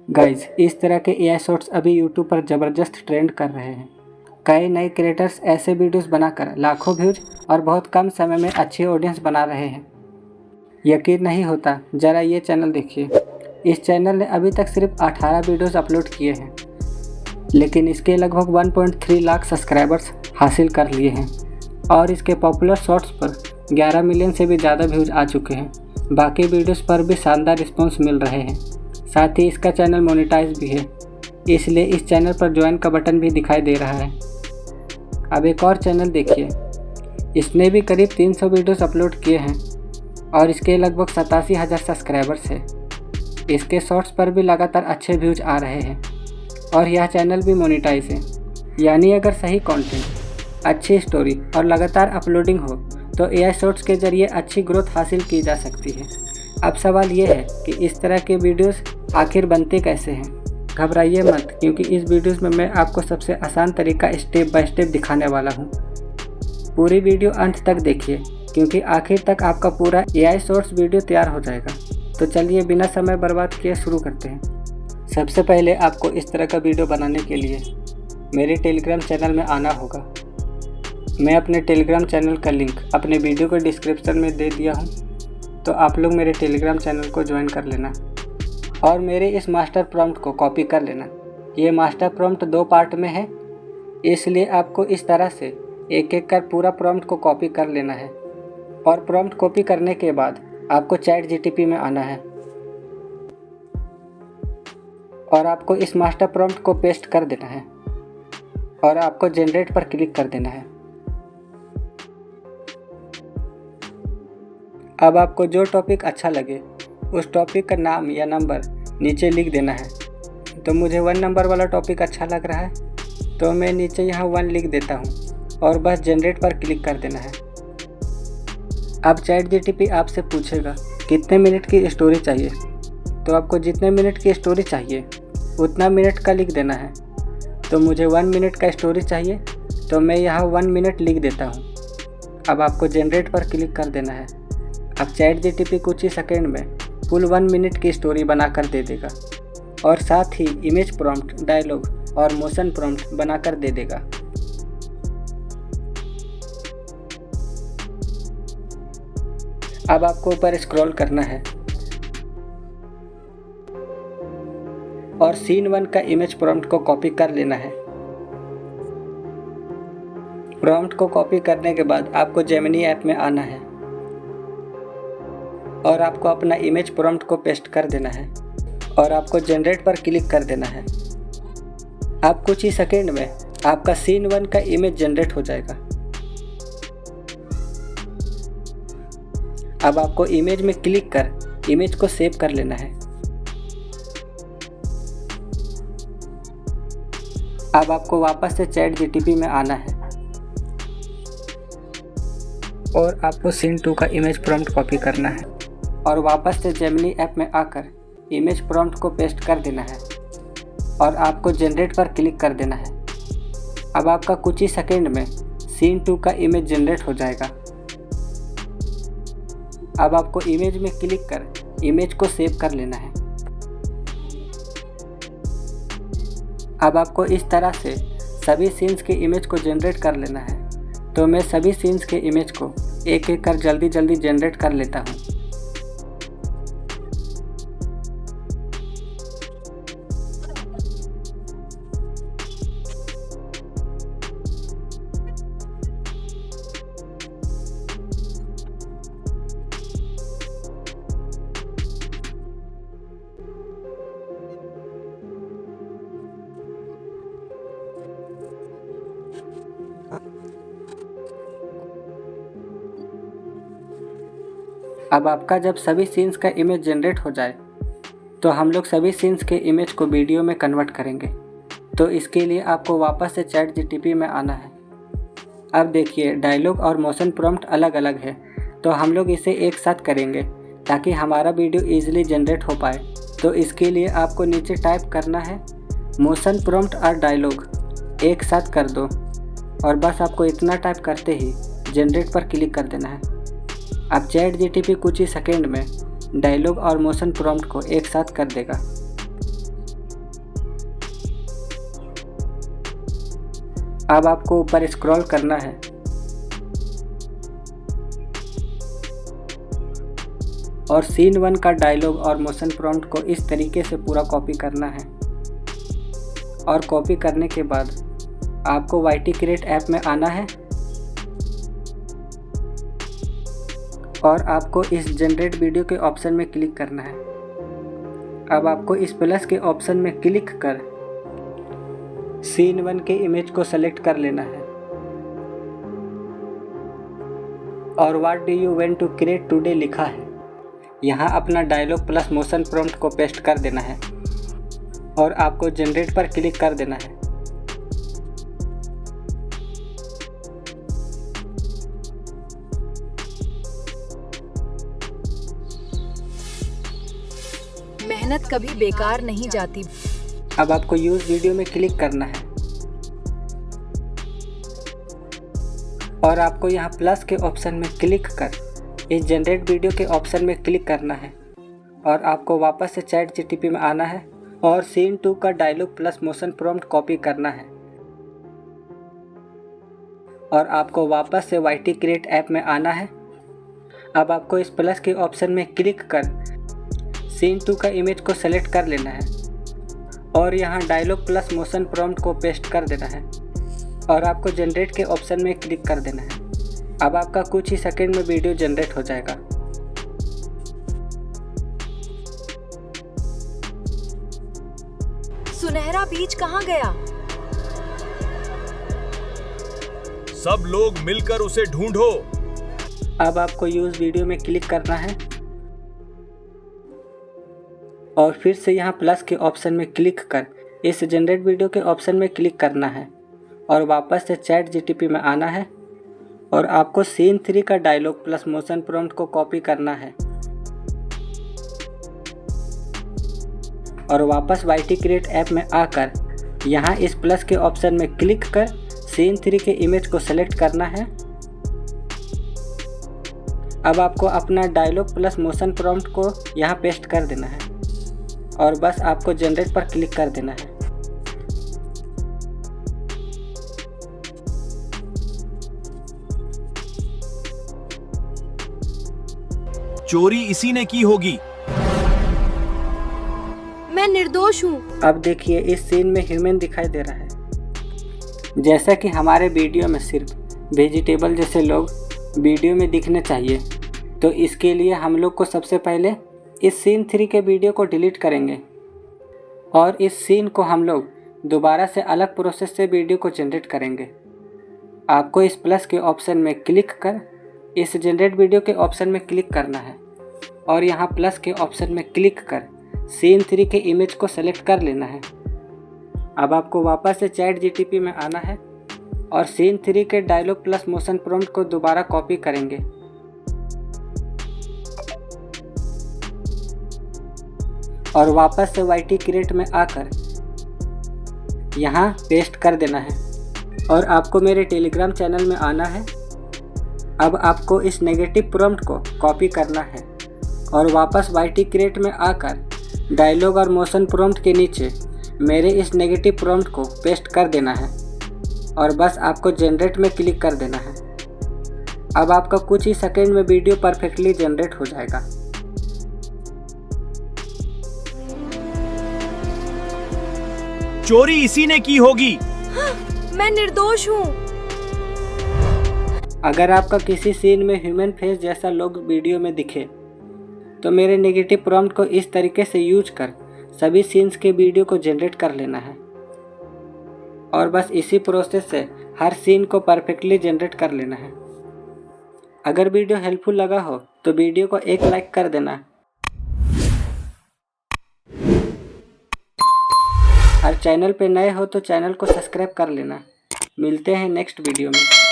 Guys, इस तरह के एआई शॉर्ट्स अभी यूट्यूब पर ज़बरदस्त ट्रेंड कर रहे हैं। कई नए क्रिएटर्स ऐसे वीडियोस बनाकर लाखों व्यूज और बहुत कम समय में अच्छी ऑडियंस बना रहे हैं। यकीन नहीं होता, ज़रा ये चैनल देखिए। इस चैनल ने अभी तक सिर्फ 18 वीडियोस अपलोड किए हैं, लेकिन इसके लगभग 1.3 लाख सब्सक्राइबर्स हासिल कर लिए हैं और इसके पॉपुलर शॉर्ट्स पर 11 मिलियन से भी ज़्यादा व्यूज आ चुके हैं। बाकी वीडियोस पर भी शानदार रिस्पॉन्स मिल रहे हैं। साथ ही इसका चैनल मोनेटाइज भी है, इसलिए इस चैनल पर ज्वाइन का बटन भी दिखाई दे रहा है। अब एक और चैनल देखिए, इसने भी करीब 300 वीडियोस अपलोड किए हैं और इसके लगभग 87,000 सब्सक्राइबर्स हैं। इसके शॉर्ट्स पर भी लगातार अच्छे व्यूज आ रहे हैं और यह चैनल भी मोनेटाइज है। यानी अगर सही कंटेंट, अच्छी स्टोरी और लगातार अपलोडिंग हो तो एआई शॉर्ट्स के ज़रिए अच्छी ग्रोथ हासिल की जा सकती है। अब सवाल ये है कि इस तरह के वीडियोस आखिर बनते कैसे हैं। घबराइए मत, क्योंकि इस वीडियोस में मैं आपको सबसे आसान तरीका स्टेप बाय स्टेप दिखाने वाला हूँ। पूरी वीडियो अंत तक देखिए, क्योंकि आखिर तक आपका पूरा एआई शॉर्ट्स वीडियो तैयार हो जाएगा। तो चलिए बिना समय बर्बाद किए शुरू करते हैं। सबसे पहले आपको इस तरह का वीडियो बनाने के लिए मेरे टेलीग्राम चैनल में आना होगा। मैं अपने टेलीग्राम चैनल का लिंक अपने वीडियो के डिस्क्रिप्शन में दे दिया हूँ, तो आप लोग मेरे टेलीग्राम चैनल को ज्वाइन कर लेना और मेरे इस मास्टर प्रॉम्प्ट को कॉपी कर लेना। ये मास्टर प्रॉम्प्ट 2 पार्ट में है, इसलिए आपको इस तरह से एक एक कर पूरा प्रॉम्प्ट को कॉपी कर लेना है। और प्रॉम्प्ट कॉपी करने के बाद आपको चैट जीटीपी में आना है और आपको इस मास्टर प्रॉम्प्ट को पेस्ट कर देना है और आपको जनरेट पर क्लिक कर देना है। अब आपको जो टॉपिक अच्छा लगे उस टॉपिक का नाम या नंबर नीचे लिख देना है। तो मुझे 1 नंबर वाला टॉपिक अच्छा लग रहा है, तो मैं नीचे यहाँ 1 लिख देता हूँ और बस जनरेट पर क्लिक कर देना है। अब चैट जीटीपी आपसे पूछेगा कितने मिनट की स्टोरी चाहिए, तो आपको जितने मिनट की स्टोरी चाहिए उतना मिनट का लिख देना है। तो मुझे 1 मिनट का स्टोरी चाहिए, तो मैं यहाँ 1 मिनट लिख देता हूँ। अब आपको जनरेट पर क्लिक कर देना है। अब चैट जीटीपी कुछ ही सेकंड में फुल 1 मिनट की स्टोरी बनाकर दे देगा और साथ ही इमेज प्रॉम्प्ट, डायलॉग और मोशन प्रॉम्प्ट बनाकर दे देगा। अब आपको ऊपर स्क्रॉल करना है और सीन 1 का इमेज प्रॉम्प्ट को कॉपी कर लेना है। प्रॉम्प्ट को कॉपी करने के बाद आपको जेमिनी ऐप में आना है और आपको अपना इमेज प्रॉम्प्ट को पेस्ट कर देना है और आपको जनरेट पर क्लिक कर देना है। अब कुछ ही सेकंड में आपका सीन 1 का इमेज जनरेट हो जाएगा। अब आपको इमेज में क्लिक कर इमेज को सेव कर लेना है। अब आपको वापस से चैट जीटीपी में आना है और आपको सीन 2 का इमेज प्रॉम्प्ट कॉपी करना है और वापस से जेमिनी ऐप में आकर इमेज प्रॉम्प्ट को पेस्ट कर देना है और आपको जनरेट पर क्लिक कर देना है। अब आपका कुछ ही सेकंड में सीन 2 का इमेज जनरेट हो जाएगा। अब आपको इमेज में क्लिक कर इमेज को सेव कर लेना है। अब आपको इस तरह से सभी सीन्स के इमेज को जनरेट कर लेना है। तो मैं सभी सीन्स के इमेज को एक एक कर जल्दी जल्दी जनरेट कर लेता हूँ। अब आपका जब सभी सीन्स का इमेज जनरेट हो जाए तो हम लोग सभी सीन्स के इमेज को वीडियो में कन्वर्ट करेंगे। तो इसके लिए आपको वापस से चैट जीटीपी में आना है। अब देखिए, डायलॉग और मोशन प्रॉम्प्ट अलग अलग है, तो हम लोग इसे एक साथ करेंगे ताकि हमारा वीडियो ईजिली जनरेट हो पाए। तो इसके लिए आपको नीचे टाइप करना है मोशन प्रॉम्प्ट और डायलॉग एक साथ कर दो और बस आपको इतना टाइप करते ही जनरेट पर क्लिक कर देना है। अब चैट जीटीपी कुछ ही सेकंड में डायलॉग और मोशन प्रॉम्प्ट को एक साथ कर देगा। अब आपको ऊपर स्क्रॉल करना है और सीन 1 का डायलॉग और मोशन प्रॉम्प्ट को इस तरीके से पूरा कॉपी करना है। और कॉपी करने के बाद आपको YT Create ऐप में आना है और आपको इस जनरेट वीडियो के ऑप्शन में क्लिक करना है। अब आपको इस प्लस के ऑप्शन में क्लिक कर सीन 1 के इमेज को सेलेक्ट कर लेना है और what do you want to create today लिखा है। यहाँ अपना डायलॉग प्लस मोशन प्रॉम्प्ट को पेस्ट कर देना है और आपको जनरेट पर क्लिक कर देना है। मेहनत कभी बेकार नहीं जाती। अब आपको यूज वीडियो में क्लिक करना है और आपको यहाँ प्लस के ऑप्शन में क्लिक कर इस जनरेट वीडियो के ऑप्शन में क्लिक करना है और आपको वापस से ChatGPT में आना है और सीन 2 का dialogue plus motion prompt copy करना है और आपको वापस से YT Create ऐप में आना है। अब आपको इस प्लस के ऑप्शन में क्लिक कर सीन 2 का इमेज को सेलेक्ट कर लेना है और यहाँ डायलॉग प्लस मोशन प्रॉम्प्ट को पेस्ट कर देना है और आपको जनरेट के ऑप्शन में क्लिक कर देना है। अब आपका कुछ ही सेकंड में वीडियो जनरेट हो जाएगा। सुनहरा बीज कहाँ गया? सब लोग मिलकर उसे ढूंढो। अब आपको यूज वीडियो में क्लिक करना है और फिर से यहाँ प्लस के ऑप्शन में क्लिक कर इस जनरेट वीडियो के ऑप्शन में क्लिक करना है और वापस से ChatGPT में आना है और आपको सीन 3 का डायलॉग प्लस मोशन प्रॉम्प्ट को कॉपी करना है और वापस YT Create ऐप में आकर यहाँ इस प्लस के ऑप्शन में क्लिक कर सीन 3 के इमेज को सेलेक्ट करना है। अब आपको अपना डायलॉग प्लस मोशन प्रॉम्प्ट को यहाँ पेस्ट कर देना है और बस आपको जनरेट पर क्लिक कर देना है। चोरी इसी ने की होगी। मैं निर्दोष हूँ। अब देखिए इस सीन में ह्यूमन दिखाई दे रहा है। जैसा कि हमारे वीडियो में सिर्फ वेजिटेबल जैसे लोग वीडियो में दिखने चाहिए, तो इसके लिए हम लोग को सबसे पहले इस सीन 3 के वीडियो को डिलीट करेंगे और इस सीन को हम लोग दोबारा से अलग प्रोसेस से वीडियो को जनरेट करेंगे। आपको इस प्लस के ऑप्शन में क्लिक कर इस जनरेट वीडियो के ऑप्शन में क्लिक करना है और यहाँ प्लस के ऑप्शन में क्लिक कर सीन 3 के इमेज को सेलेक्ट कर लेना है। अब आपको वापस से ChatGPT में आना है और सीन 3 के डायलॉग प्लस मोशन प्रॉम्प्ट को दोबारा कॉपी करेंगे और वापस से YT Create में आकर यहाँ पेस्ट कर देना है और आपको मेरे टेलीग्राम चैनल में आना है। अब आपको इस नेगेटिव प्रॉम्प्ट को कॉपी करना है और वापस YT Create में आकर डायलॉग और मोशन प्रॉम्प्ट के नीचे मेरे इस नेगेटिव प्रॉम्प्ट को पेस्ट कर देना है और बस आपको जनरेट में क्लिक कर देना है। अब आपका कुछ ही सेकंड में वीडियो परफेक्टली जनरेट हो जाएगा। चोरी इसी ने की होगी। मैं निर्दोष हूँ। अगर आपका किसी सीन में ह्यूमन फेस जैसा लोग वीडियो में दिखे तो मेरे नेगेटिव प्रॉम्प्ट को इस तरीके से यूज कर सभी सीन्स के वीडियो को जनरेट कर लेना है और बस इसी प्रोसेस से हर सीन को परफेक्टली जनरेट कर लेना है। अगर वीडियो हेल्पफुल लगा हो तो वीडियो को एक लाइक कर देना और चैनल पे नए हो तो चैनल को सब्सक्राइब कर लेना। मिलते हैं नेक्स्ट वीडियो में।